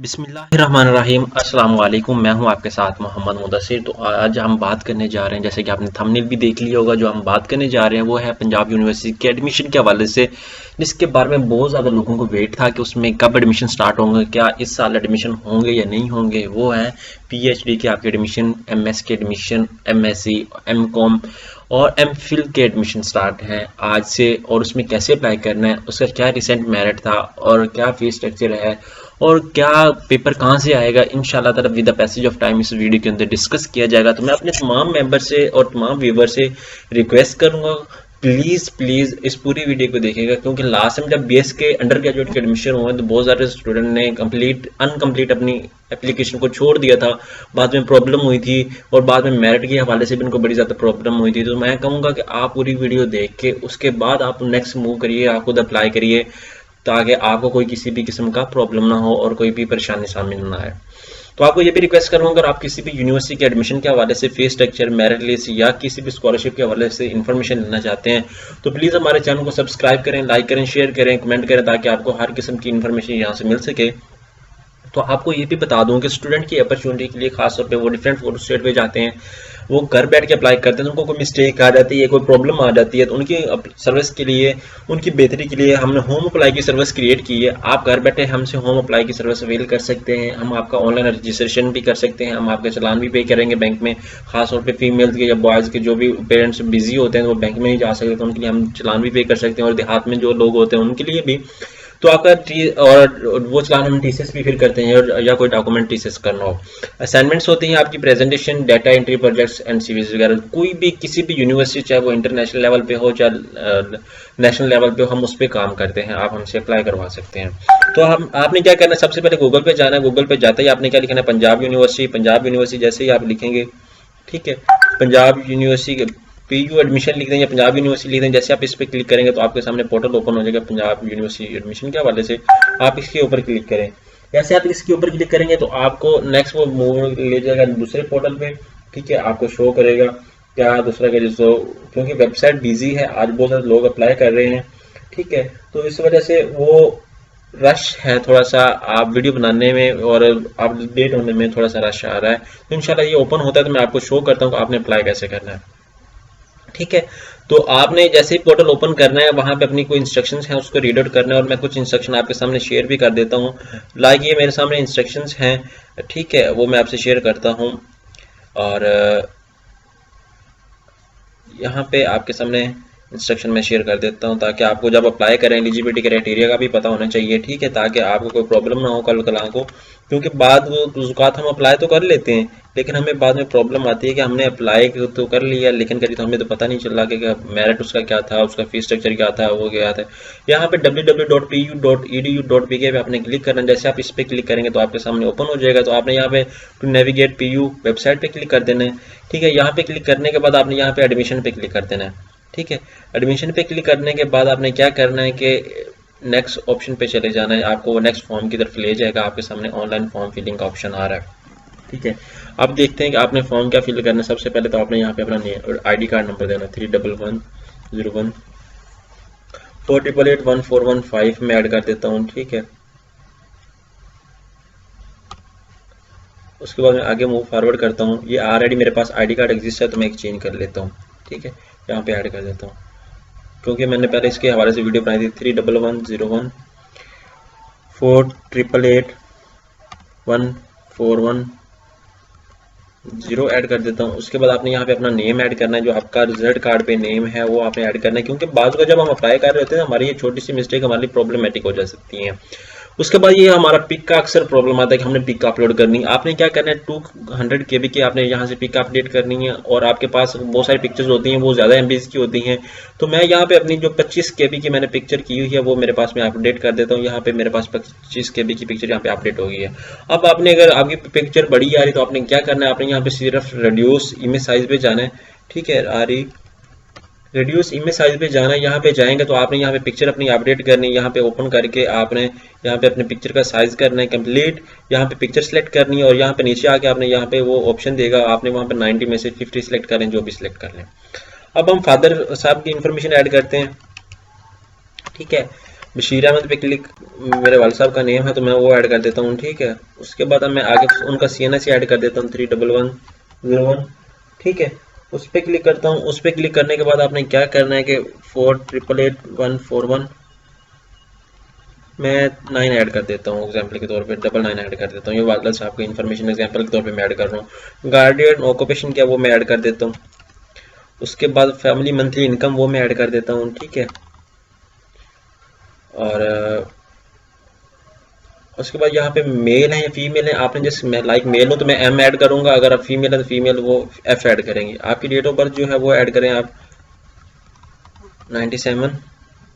बिस्मिल्लाहिर्रहमानिर्रहीम। अस्सलाम वालेकुम। मैं हूं आपके साथ मोहम्मद मुदस्सिर। तो आज हम बात करने जा रहे हैं, जैसे कि आपने थंबनेल भी देख लिया होगा, जो हम बात करने जा रहे हैं वो है पंजाब यूनिवर्सिटी के एडमिशन के हवाले से, जिसके बारे में बहुत ज़्यादा लोगों को वेट था कि उसमें कब एडमिशन स्टार्ट होंगे, क्या इस साल एडमिशन होंगे या नहीं होंगे। वो है पीएचडी के आपके एडमिशन, एमएस के एडमिशन, एमएससी, एमकॉम और एमफिल के एडमिशन स्टार्ट हैं आज से। और उसमें कैसे अप्लाई करना है, उसका क्या रिसेंट मेरिट था और क्या फीस स्ट्रक्चर है और क्या पेपर कहाँ से आएगा, इंशाल्लाह ताला with the passage of time इस वीडियो के अंदर डिस्कस किया जाएगा। तो मैं अपने तमाम मेंबर से और तमाम व्यूवर से रिक्वेस्ट करूंगा, प्लीज़ प्लीज़ इस पूरी वीडियो को देखिएगा, क्योंकि लास्ट टाइम जब बीएस के अंडर ग्रेजुएट के एडमिशन हुए तो बहुत सारे स्टूडेंट ने अनकम्प्लीट अपनी एप्लीकेशन को छोड़ दिया था। बाद में प्रॉब्लम हुई थी और बाद में मेरिट के हवाले से भी उनको बड़ी ज़्यादा प्रॉब्लम हुई थी। तो मैं कहूँगा कि आप पूरी वीडियो देख के उसके बाद आप नेक्स्ट मूव करिए, आप खुद अप्लाई करिए, ताकि आपको कोई किसी भी किस्म का प्रॉब्लम ना हो और कोई भी परेशानी सामने ना आए। तो आपको ये भी रिक्वेस्ट करूंगा, अगर आप किसी भी यूनिवर्सिटी के एडमिशन के हवाले से फीस स्ट्रक्चर, मेरिट लिस्ट या किसी भी स्कॉलरशिप के हवाले से इन्फॉर्मेशन लेना चाहते हैं तो प्लीज़ हमारे चैनल को सब्सक्राइब करें, लाइक करें, शेयर करें, कमेंट करें, ताकि आपको हर किस्म की इन्फॉर्मेशन यहाँ से मिल सके। तो आपको ये भी बता दूं कि स्टूडेंट की अपॉर्चुनिटी के लिए खासतौर पे वो डिफरेंट फोटो स्टेट पे जाते हैं, वो घर बैठ के अप्लाई करते हैं, तो उनको कोई मिस्टेक आ जाती है, कोई प्रॉब्लम आ जाती है, तो उनकी सर्विस के लिए, उनकी बेहतरी के लिए हमने होम अप्लाई की सर्विस क्रिएट की है। आप घर बैठे हमसे होम अप्लाई की सर्विस अवेल कर सकते हैं। हम आपका ऑनलाइन रजिस्ट्रेशन भी कर सकते हैं, हम आपके चलान भी पे करेंगे बैंक में। खासतौर पर फीमेल्स के या बॉयज़ के जो भी पेरेंट्स बिजी होते हैं वो बैंक में नहीं जा सकते, तो उनके लिए हम चलान भी पे कर सकते हैं, और देहात में जो लोग होते हैं उनके लिए भी। तो आपका और वो चलान हम टीसीएस भी फिर करते हैं, या कोई डॉक्यूमेंट टीसीएस करना हो। असाइनमेंट्स होती हैं आपकी presentation, data entry projects and CVs वगैरह। कोई भी किसी भी यूनिवर्सिटी, चाहे वो इंटरनेशनल लेवल पे हो चाहे नेशनल लेवल पे हो, हम उस पर काम करते हैं, आप हमसे अप्लाई करवा सकते हैं। तो हम आपने क्या करना है, सबसे पहले गूगल पे जाना है। गूगल पे जाते ही आपने क्या लिखना है, पंजाब यूनिवर्सिटी। पंजाब यूनिवर्सिटी जैसे ही आप लिखेंगे, ठीक है, पंजाब यूनिवर्सिटी पीयू एडमिशन लिख दें या पंजाब यूनिवर्सिटी लिख दें। जैसे आप इस पर क्लिक करेंगे तो आपके सामने पोर्टल ओपन हो जाएगा पंजाब यूनिवर्सिटी एडमिशन के हवाले से। आप इसके ऊपर क्लिक करें। जैसे आप इसके ऊपर क्लिक करेंगे तो आपको नेक्स्ट वो मूव ले जाएगा दूसरे पोर्टल पे, ठीक है, आपको शो करेगा क्या दूसरा का जिसको, क्योंकि वेबसाइट बिजी है, आज बहुत सारे लोग अप्लाई कर रहे हैं, ठीक है, तो इस वजह से वो रश है थोड़ा सा, आप वीडियो बनाने में और अपडेट होने में थोड़ा सा रश आ रहा है। तो इंशाल्लाह ये ओपन होता है तो मैं आपको शो करता हूँ कि आपने अप्लाई कैसे करना है, ठीक है। तो आपने जैसे ही पोर्टल ओपन करना है, वहां पे अपनी कोई इंस्ट्रक्शंस हैं उसको रीड आउट करना है, और मैं कुछ इंस्ट्रक्शन आपके सामने शेयर भी कर देता हूं। लाइक ये मेरे सामने इंस्ट्रक्शंस हैं, ठीक है, वो मैं आपसे शेयर करता हूं। और यहाँ पे आपके सामने इंस्ट्रक्शन में शेयर कर देता हूँ, ताकि आपको जब अप्लाई करें एलिजिबिलिटी क्राइटेरिया का भी पता होना चाहिए, ठीक है, ताकि आपको कोई प्रॉब्लम ना हो कल कला को। क्योंकि बाद वो ज़ुकात हम अप्लाई तो कर लेते हैं, लेकिन हमें बाद में प्रॉब्लम आती है कि हमने अप्लाई तो कर लिया, लेकिन कभी तो हमें तो पता नहीं चल रहा कि मेरिट उसका क्या था, उसका फीस स्ट्रक्चर क्या था, वो क्या था। यहाँ पे www.pu.edu.pk पे आपने क्लिक करना है। जैसे आप इस पर क्लिक करेंगे तो आपके सामने ओपन हो जाएगा। तो आपने यहाँ पे टू नेविगेट पीयू वेबसाइट पे क्लिक कर देना है, ठीक है। यहाँ पे क्लिक करने के बाद आपने यहाँ पे एडमिशन पे क्लिक कर देना है, ठीक है। एडमिशन पे क्लिक करने के बाद आपने क्या करना है कि नेक्स्ट ऑप्शन पे चले जाना है, आपको वो नेक्स्ट फॉर्म की तरफ ले जाएगा। आपके सामने ऑनलाइन फॉर्म फिलिंग का ऑप्शन आ रहा है, ठीक है। अब देखते हैं कि आपने फॉर्म क्या फिल करना है। सबसे पहले तो आपने यहाँ पे अपना आईडी कार्ड नंबर देना, 31101488814115 में ऐड कर देता हूँ, ठीक है। उसके बाद मैं आगे मूव फॉरवर्ड करता हूँ। ये ऑलरेडी मेरे पास आईडी कार्ड एग्जिस्ट है तो मैं एक्सचेंज कर लेता हूँ, ठीक है, यहाँ पे ऐड कर देता हूँ, क्योंकि मैंने पहले इसके हवाले से वीडियो बनाई थी। 31101488814110 ऐड कर देता हूँ। उसके बाद आपने यहाँ पे अपना नेम ऐड करना है, जो आपका रिजल्ट कार्ड पे नेम है वो आपने ऐड करना है, क्योंकि बाद को जब हम अप्लाई कर रहे होते हैं हमारी ये छोटी सी मिस्टेक हमारी प्रॉब्लमेटिक हो जा सकती है। उसके बाद ये हमारा पिक का अक्सर प्रॉब्लम आता है कि हमने पिक अपलोड करनी है। आपने क्या करना है, 200 KB की आपने यहाँ से पिक अपडेट करनी है, और आपके पास बहुत सारी पिक्चर्स होती हैं, वो ज़्यादा MB की होती हैं। तो मैं यहाँ पे अपनी जो 25 KB की मैंने पिक्चर की हुई है वो मेरे पास मैं अपडेट कर देता हूँ। यहाँ पे मेरे पास 25 KB की पिक्चर यहाँ पे अपडेट हो गई है। अब आपने अगर आपकी पिक्चर बड़ी आ रही तो आपने क्या करना है, आपने यहाँ पे सिर्फ रिड्यूस इमेज साइज पे जाना है, ठीक है, आ रही रिड्यूस इमेज साइज पे जाना है। यहाँ पे जाएंगे तो आपने यहाँ पे पिक्चर अपनी अपडेट करनी है। यहाँ पे ओपन करके आपने यहाँ पे अपने पिक्चर का साइज करना है कंप्लीट, यहाँ पे पिक्चर सेलेक्ट करनी है, और यहाँ पे नीचे आके आपने यहाँ पे वो ऑप्शन देगा, आपने वहाँ पे 90 में से 50 सेलेक्ट करें, जो भी सिलेक्ट कर लें। अब हम फादर साहब की इंफॉर्मेशन ऐड करते हैं, ठीक है। बशीर अहमद पे क्लिक, मेरे वाल साहब का नेम है तो मैं वो ऐड कर देता हूँ, ठीक है। उसके बाद अब मैं आगे उनका CNS ऐड कर देता हूँ 31101, ठीक है। उस पर क्लिक करता हूँ। उस पर क्लिक करने के बाद आपने क्या करना है कि 488141 मैं 9 ऐड कर देता हूँ एग्जाम्पल के तौर पे, 99 ऐड कर देता हूँ। ये वाला साहब का इन्फॉर्मेशन एग्जाम्पल के तौर पे मैं ऐड कर रहा हूँ। गार्डियन ऑक्यूपेशन क्या वो मैं ऐड कर देता हूँ। उसके बाद फैमिली मंथली इनकम वो मैं ऐड कर देता हूँ, ठीक है। और उसके बाद यहाँ पे मेल है या फीमेल है, आपने जैसे मैं लाइक मेल हो तो मैं M ऐड करूंगा, अगर आप फीमेल है तो फीमेल वो F ऐड करेंगे। आपकी डेट ऑफ बर्थ जो है वो ऐड करें आप 97।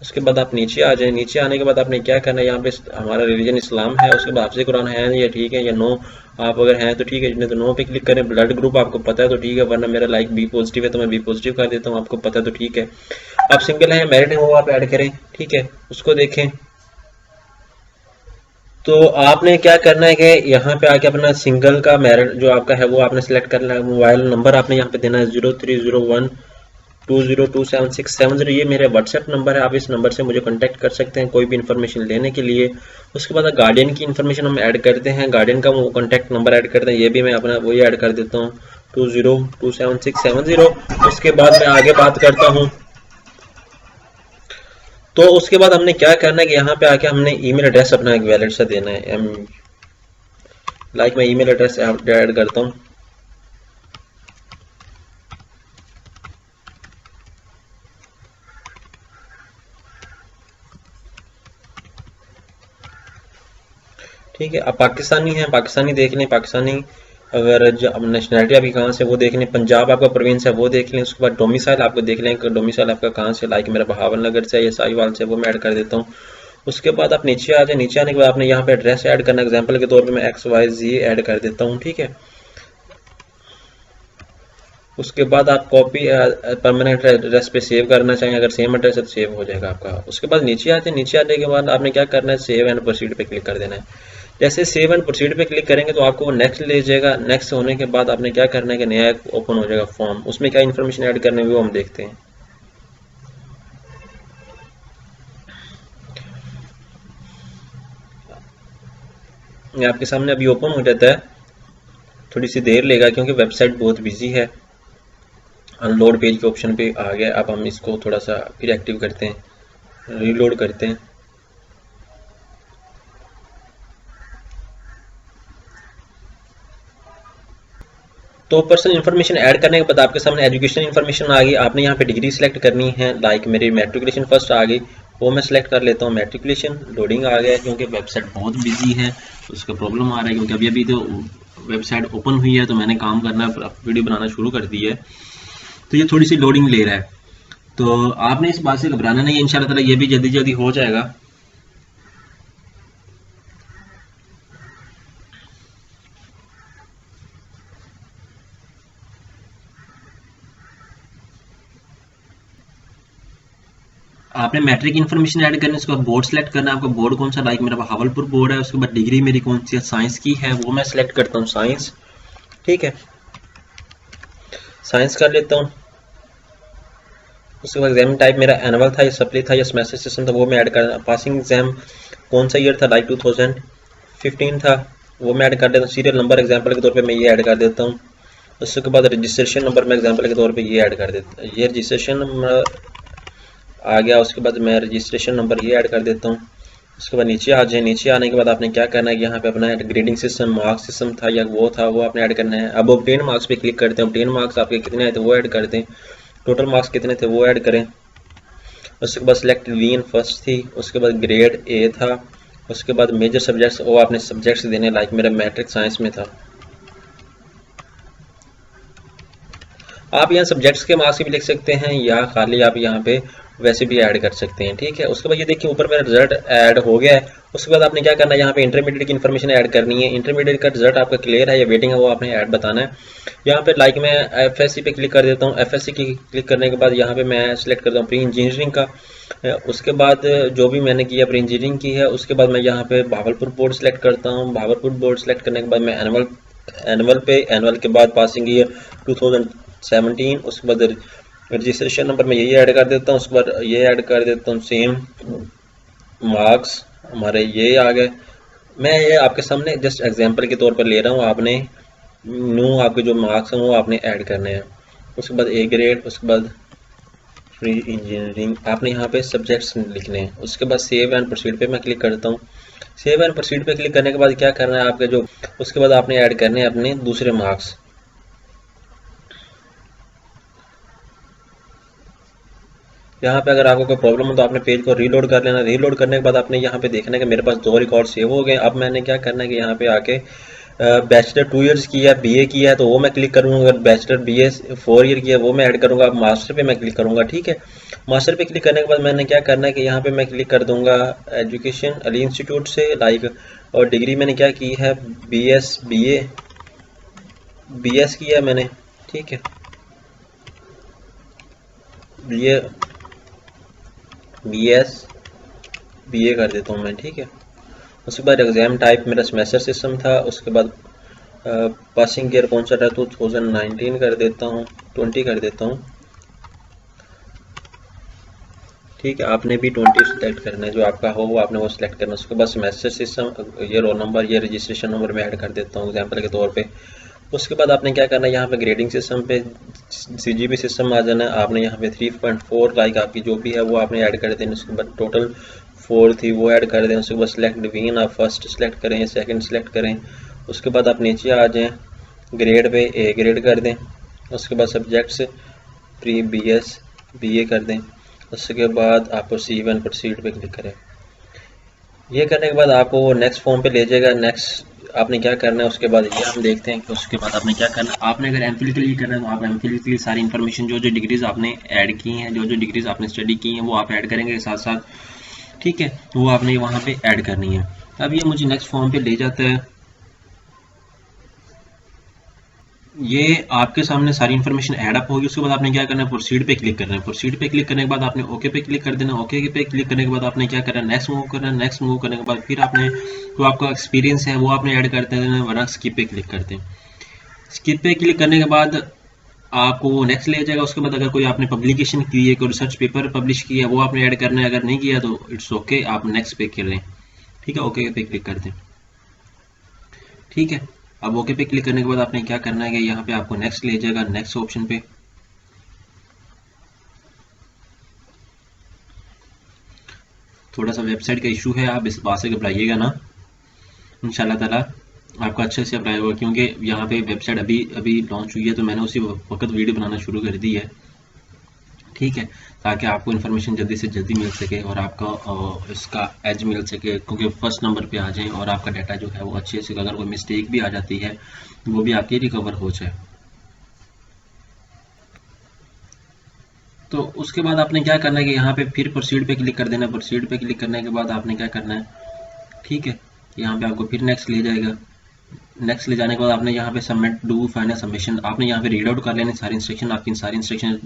उसके बाद आप नीचे आ जाए। नीचे आने के बाद आपने क्या करना है, यहाँ पे हमारा रिलीजन इस्लाम है, उसके बाद आपसे कुरान है या ठीक है या नो, आप अगर हैं तो ठीक है, नहीं तो नो पे क्लिक करें। ब्लड ग्रुप आपको पता है तो ठीक है, वरना मेरा लाइक बी पॉजिटिव है तो मैं बी पॉजिटिव कर देता हूँ, आपको पता है तो ठीक है। आप सिंगल है या मैरिड है वो आप ऐड करें, ठीक है। उसको देखें तो आपने क्या करना है कि यहाँ पे आके अपना सिंगल का मैरिड जो आपका है वो आपने सेलेक्ट करना है। मोबाइल नंबर आपने यहाँ पे देना है 0301202767, ये मेरे व्हाट्सएप नंबर है, आप इस नंबर से मुझे कांटेक्ट कर सकते हैं कोई भी इन्फॉर्मेशन लेने के लिए। उसके बाद गार्डियन की इन्फॉर्मेशन हम ऐड करते हैं, गार्डियन का वो कांटेक्ट नंबर ऐड करते हैं, ये भी मैं अपना वही ऐड कर देता हूँ 202767। उसके बाद मैं आगे बात करता हूँ। तो उसके बाद हमने क्या करना है कि यहाँ पे आके हमने ईमेल एड्रेस अपना एक वैलिड सा देना है। लाइक मैं ईमेल एड्रेस ऐड करता हूँ, ठीक है। अब पाकिस्तानी है, पाकिस्तानी देख लें, पाकिस्तानी अगर नेशनलिटी आपकी कहाँ से वो देख लें, पंजाब आपका प्रोविंस है वो देख लें। उसके बाद डोमिसाइल आपको देख लें कि डोमिसाइल आपका कहाँ से, लाइक मेरा बहावल नगर से या साहिवाल से, वो मैं ऐड कर देता हूँ। उसके बाद आप नीचे आ जाए। नीचे आने के बाद आपने यहाँ पे एड्रेस ऐड करना, एग्जाम्पल के तौर पे मैं XYZ ऐड कर देता हूँ, ठीक है। उसके बाद आप कॉपी परमानेंट एड्रेस पे सेव करना चाहें, अगर सेम एड्रेस है तो सेव हो जाएगा आपका। उसके बाद नीचे आते हैं। नीचे आने के बाद आपने क्या करना है, सेव एंड प्रोसीड पे क्लिक कर देना है। जैसे सेव एंड प्रोसीड पे क्लिक करेंगे तो आपको वो नेक्स्ट ले जाएगा। नेक्स्ट होने के बाद आपने क्या करना है कि नया ओपन हो जाएगा फॉर्म, उसमें क्या इन्फॉर्मेशन ऐड करने वो हम देखते हैं। ये आपके सामने अभी ओपन हो जाता है, थोड़ी सी देर लेगा क्योंकि वेबसाइट बहुत बिजी है। अनलोड पेज के ऑप्शन पे आ गया। अब हम इसको थोड़ा सा फिर एक्टिव करते हैं, रीलोड करते हैं। तो पर्सनल इन्फॉर्मेशन ऐड करने के बाद आपके सामने एजुकेशन इन्फॉर्मेशन आ गई। आपने यहाँ पे डिग्री सेलेक्ट करनी है, लाइक मेरी मैट्रिकुलेशन फर्स्ट आ गई, वो मैं सेलेक्ट कर लेता हूँ। मैट्रिकुलेशन लोडिंग आ गया क्योंकि वेबसाइट बहुत बिजी है, उसका प्रॉब्लम आ रहा है क्योंकि अभी अभी तो वेबसाइट ओपन हुई है तो मैंने काम करना वीडियो बनाना शुरू कर दी है, तो ये थोड़ी सी लोडिंग ले रहा है। तो आपने इस बात से घबराना नहीं है, इंशाल्लाह ताला ये भी जल्दी जल्दी हो जाएगा। आपने मैट्रिक इन्फॉर्मेशन ऐड करनी है, उसके बाद बोर्ड सेलेक्ट करना है, आपका बोर्ड कौन सा, लाइक मेरा बहावलपुर बोर्ड है। उसके बाद डिग्री मेरी कौन सी है, साइंस की है, वो मैं सेलेक्ट करता हूँ साइंस, ठीक है, साइंस कर लेता हूँ। उसके बाद एग्जाम टाइप मेरा एनुअल था या सप्ली था या सेमेस्टर सिस्टम था, वो मैं ऐड कर। पासिंग एग्जाम कौन सा ईयर था, लाइक 2015 था, वो मैं ऐड कर देता हूँ। सीरियल नंबर एग्जाम्पल के तौर पे मैं ये ऐड कर देता हूँ। उसके बाद रजिस्ट्रेशन नंबर मैं एग्जाम्पल के तौर पे ये ऐड कर देता हूँ, ये रजिस्ट्रेशन नंबर आ गया। उसके बाद मैं रजिस्ट्रेशन नंबर ये ऐड कर देता हूँ। उसके बाद नीचे आ जाए। नीचे आने के बाद आपने क्या करना है कि यहाँ पे अपना ग्रेडिंग सिस्टम, मार्क्स सिस्टम था या वो था, वो आपने ऐड करना है। अब ऑब्टेन मार्क्स पे क्लिक करते हैं, ऑब्टेन मार्क्स आपके कितने आए थे वो ऐड कर दें, टोटल मार्क्स कितने थे वो ऐड करें। उसके बाद सिलेक्ट रीजन फर्स्ट थी, उसके बाद ग्रेड ए था, उसके बाद मेजर सब्जेक्ट्स वो आपने सब्जेक्ट्स देने, लाइक मेरा मैट्रिक साइंस में था। आप यहाँ सब्जेक्ट्स के मार्क्स भी लिख सकते हैं या खाली आप यहाँ पे वैसे भी ऐड कर सकते हैं, ठीक है। उसके बाद ये देखिए ऊपर मेरा रिजल्ट ऐड हो गया है। उसके बाद आपने क्या करना है, यहाँ पे इंटरमीडिएट की इन्फॉर्मेशन ऐड करनी है। इंटरमीडिएट का रिजल्ट आपका क्लियर है या वेटिंग है वो आपने ऐड बताना है। यहाँ पे लाइक मैं FSC पे क्लिक कर देता हूँ। FSC की क्लिक करने के बाद यहाँ पे मैं सिलेक्ट करता हूँ प्री इंजीनियरिंग का। उसके बाद जो भी मैंने किया प्री इंजीनियरिंग की है, उसके बाद मैं यहाँ पे भावलपुर बोर्ड सेलेक्ट करता हूँ। भावलपुर बोर्ड सेलेक्ट करने के बाद मैं एनुअल के बाद पासिंग ईयर 2017, उसके बाद रजिस्ट्रेशन नंबर में यही ऐड कर देता हूँ। उसके बाद ये ऐड कर देता हूँ सेम, मार्क्स हमारे ये आ गए। मैं ये आपके सामने जस्ट एग्जांपल के तौर पर ले रहा हूँ। आपने न्यू आपके जो मार्क्स हैं वो आपने ऐड करने हैं। उसके बाद ए ग्रेड, उसके बाद फ्री इंजीनियरिंग, आपने यहाँ पे सब्जेक्ट्स लिखने हैं। उसके बाद सेव एंड प्रोसीड पे मैं क्लिक करता हूँ। सेव एंड प्रोसीड पे क्लिक करने के बाद क्या करना है आपके जो, उसके बाद आपने ऐड करने हैं अपने दूसरे मार्क्स। यहाँ पे अगर आपको कोई प्रॉब्लम हो तो आपने पेज को रीलोड कर लेना। रीलोड करने के बाद आपने यहाँ पे देखना है कि मेरे पास 2 रिकॉर्ड सेव हो गए। अब मैंने क्या करना है कि यहाँ पे आके बैचलर 2 इयर्स की है, बीए की है तो वो मैं क्लिक करूँगा। अगर बैचलर बीए 4 ईयर की है वो मैं ऐड करूँगा। अब मास्टर पे मैं क्लिक करूँगा। ठीक है, मास्टर पे क्लिक करने के बाद मैंने क्या करना है कि यहाँ पे मैं क्लिक कर दूंगा एजुकेशन अली इंस्टीट्यूट से लाइक, और डिग्री मैंने क्या की है, बी एस की है मैंने। ठीक है, ये बी ए कर देता हूँ मैं। ठीक है, उसके बाद एग्ज़ाम टाइप मेरा सेमेस्टर सिस्टम था। उसके बाद पासिंग ईयर कौन सा था, 2019 कर देता हूँ, 20 कर देता हूँ। ठीक है, आपने भी 20 सेलेक्ट करना है, जो आपका हो वो आपने वो सिलेक्ट करना है। उसके बाद सेमेस्टर सिस्टम, ये रोल नंबर, ये रजिस्ट्रेशन नंबर मैं ऐड कर देता हूँ एग्जाम्पल के तौर पे। उसके बाद आपने क्या करना है, यहाँ पे ग्रेडिंग सिस्टम पे सीजीपी सिस्टम आ जाना है। आपने यहाँ पे 3.4 लाइक आपकी जो भी है वो आपने ऐड कर देना। उसके बाद टोटल 4 थी वो ऐड कर दें। उसके बाद सिलेक्ट डिवीजन, आप फर्स्ट सेलेक्ट करें या सेकंड सेलेक्ट करें। उसके बाद आप नीचे आ जाएं, ग्रेड पे ए ग्रेड कर दें। उसके बाद सब्जेक्ट्स प्री बी ए कर दें। उसके बाद आप प्रोसीड एंड प्रोसीड पे क्लिक करें। ये करने के बाद आपको वो नेक्स्ट फॉर्म पे ले जाएगा। नेक्स्ट आपने क्या करना है, उसके बाद ये हम देखते हैं कि उसके बाद आपने क्या करना है। आपने अगर एमफिल के लिए करना है तो आप एमफिल के लिए सारी इन्फॉर्मेशन जो जो डिग्रीज आपने ऐड की हैं, जो जो डिग्रीज आपने स्टडी की हैं वो आप ऐड करेंगे साथ साथ। ठीक है, वो आपने वहाँ पे ऐड करनी है। अब ये मुझे नेक्स्ट फॉर्म पे ले जाता है। ये आपके सामने सारी इन्फॉर्मेशन ऐड अप होगी। उसके बाद आपने क्या करना है, प्रोसीड पे क्लिक करना है। प्रोसीड पे क्लिक करने के बाद आपने ओके पे क्लिक कर देना। ओके पे क्लिक करने के बाद आपने क्या करना है, नेक्स्ट मूव करना है। नेक्स्ट मूव करने के बाद फिर आपने जो आपका एक्सपीरियंस है वो आपने ऐड कर देना, वरना स्किप पे क्लिक करते हैं। स्किप पे क्लिक करने के बाद आपको वो नेक्स्ट ले जाएगा। उसके बाद अगर कोई आपने पब्लिकेशन की है, कोई रिसर्च पेपर पब्लिश किया है वो आपने ऐड करना है। अगर नहीं किया तो इट्स ओके, आप नेक्स्ट पे कर लें। ठीक है, ओके पे क्लिक कर दें। ठीक है, अब ओके पे क्लिक करने के बाद आपने क्या करना है कि यहाँ पे आपको नेक्स्ट ले जाएगा, नेक्स्ट ऑप्शन पे। थोड़ा सा वेबसाइट का इशू है, आप इस बात से घबराइएगा ना, इंशाल्लाह ताला आपका अच्छे से अप्लाई होगा। क्योंकि यहाँ पे वेबसाइट अभी अभी लॉन्च हुई है तो मैंने उसी वक्त वीडियो बनाना शुरू कर दी है। ठीक है, ताकि आपको इन्फॉर्मेशन जल्दी से जल्दी मिल सके और आपका इसका एज मिल सके, क्योंकि फर्स्ट नंबर पे आ जाए और आपका डाटा जो है वो अच्छे से, अगर कोई मिस्टेक भी आ जाती है वो भी आपकी रिकवर हो जाए। तो उसके बाद आपने क्या करना है कि यहाँ पे फिर प्रोसीड पे क्लिक कर देना है। प्रोसीड पे क्लिक करने के बाद आपने क्या करना है, ठीक है, यहाँ पे आपको फिर नेक्स्ट ले जाएगा। नेक्स्ट ले जाने के बाद आपने यहाँ पे सबमिट डू फाइनल सबमिशन, आपने यहाँ पे रीड आउट कर लेने सारी इंस्ट्रक्शन। आपकी सारी इंस्ट्रक्शन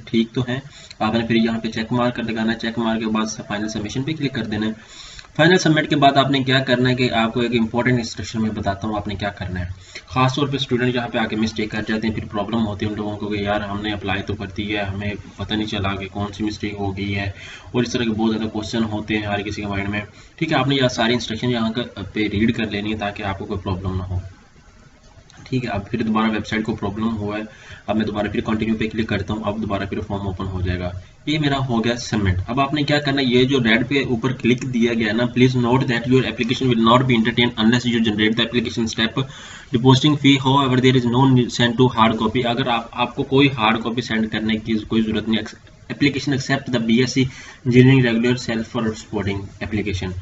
ठीक तो हैं। आपने फिर यहाँ पे चेक मार्क कर लगाना है। चेक मार्क के बाद फाइनल सबमिशन पे क्लिक कर देना है। फाइनल सबमिट के बाद आपने क्या करना है कि आपको एक इंपॉर्टेंट इंस्ट्रक्शन में बताता हूँ आपने क्या करना है। खास तौर पे स्टूडेंट यहाँ पे आके मिस्टेक कर जाते हैं, फिर प्रॉब्लम होती है उन लोगों को कि यार हमने अप्लाई तो कर दी है, हमें पता नहीं चला कि कौन सी मिस्टेक हो गई है, और इस तरह के बहुत ज़्यादा क्वेश्चन होते हैं हर किसी के माइंड में। ठीक है, आपने यह सारी इंस्ट्रक्शन यहाँ पे रीड कर लेनी है ताकि आपको कोई प्रॉब्लम ना हो। ठीक है, अब फिर दोबारा वेबसाइट को प्रॉब्लम हुआ है। अब मैं दोबारा फिर कंटिन्यू पे क्लिक करता हूँ। अब दोबारा फिर फॉर्म ओपन हो जाएगा। ये मेरा हो गया सबमिट। अब आपने क्या करना है, ये जो रेड पे ऊपर क्लिक दिया गया है ना, please note that your application will not be entertain unless you generate the application step depositing fee, however there is no send to hard copy. अगर आपको कोई हार्ड कॉपी सेंड करने की कोई जरूरत नहीं। Application except the BSc engineering regular self for supporting application,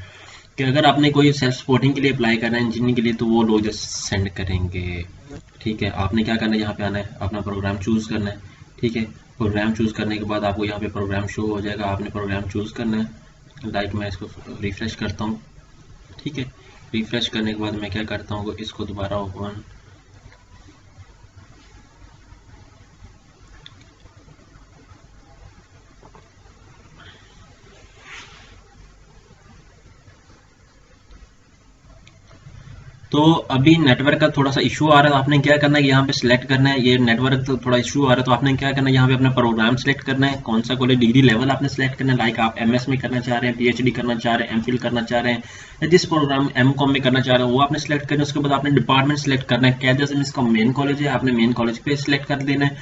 कि अगर आपने कोई सेल्फ सपोर्टिंग के लिए अप्लाई करना है इंजीनियरिंग के लिए तो वो लोग जस्ट सेंड करेंगे। ठीक है, आपने क्या करना है, यहाँ पे आना है, अपना प्रोग्राम चूज करना है। ठीक है, प्रोग्राम चूज करने के बाद आपको यहाँ पे प्रोग्राम शो हो जाएगा। आपने प्रोग्राम चूज करना है। लाइक मैं इसको रिफ्रेश करता हूँ। ठीक है, रिफ्रेश करने के बाद मैं क्या करता हूँ, इसको दोबारा ओपन, तो अभी नेटवर्क का थोड़ा सा इशू आ रहा है, आपने क्या करना है, यहाँ पे सिलेक्ट करना है, ये नेटवर्क तो थोड़ा इशू आ रहा है, तो आपने क्या करना है, यहाँ पे अपना प्रोग्राम सिलेक्ट करना है, कौन सा कॉलेज डिग्री लेवल आपने सिलेक्ट करना है, लाइक आप एमएस में करना चाह रहे हैं, पीएचडी करना चाह रहे हैं, एमफिल करना चाह रहे हैं, या जिस प्रोग्राम एमकॉम में करना चाह रहे हैं वो आपने सिलेक्ट करना है। उसके बाद आपने डिपार्टमेंट सिलेक्ट करना है, क्या जैसे इसका मेन कॉलेज है, आपने मेन कॉलेज पे सिलेक्ट कर देना है,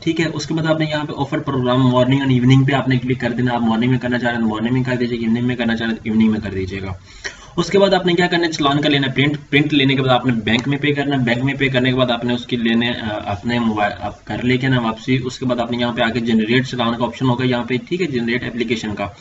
ठीक है। उसके बाद आपने यहाँ पे offer program morning and evening पे आपने क्लिक कर देना, आप मॉर्निंग में करना चाह रहे हैं मॉर्निंग में कर दीजिएगा, इवनिंग में करना चाह रहे हैं इवनिंग में कर दीजिएगा। उसके बाद आपने क्या करना है, चलान का लेना है प्रिंट, प्रिंट लेने के बाद आपने बैंक में पे करना है, बैंक में पे करने के बाद आपने उसकी लेने अपने मोबाइल आप कर लेके ना वापसी। उसके बाद आपने यहाँ पे आके जनरेट चलान का ऑप्शन होगा यहाँ पे, ठीक है, जनरेट एप्लीकेशन का।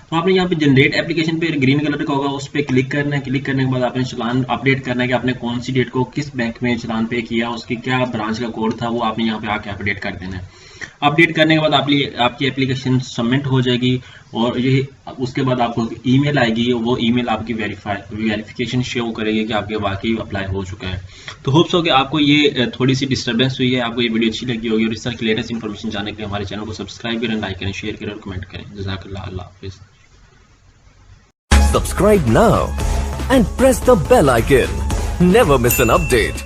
तो आपने यहाँ पे जनरेट एप्लीकेशन पे ग्रीन कलर का होगा, उस पर क्लिक करना है, क्लिक करने के बाद आपने चलान अपडेट करना है कि आपने कौन सी डेट को किस बैंक में चलान पे किया, उसकी क्या ब्रांच का कोड था, वो आपने यहाँ पे आके अपडेट कर देना है। अपडेट करने के बाद आपकी एप्लीकेशन सबमिट हो जाएगी, और ये उसके बाद आपको ईमेल आएगी, वो ईमेल आपकी वेरिफिकेशन शो करेगी कि आपके वाकई अप्लाई हो चुका है। तो होप्स हो कि आपको ये थोड़ी सी डिस्टर्बेंस हुई है, आपको ये वीडियो अच्छी लगी होगी, और इस तरह की लेटेस्ट इन्फॉर्मेशन जानने के लिए हमारे चैनल को सब्सक्राइब करें, लाइक करें, शेयर करें और कमेंट करें। जज़ाकल्लाह, अल्लाह हाफिज़। Subscribe now and press the bell icon. Never miss an update.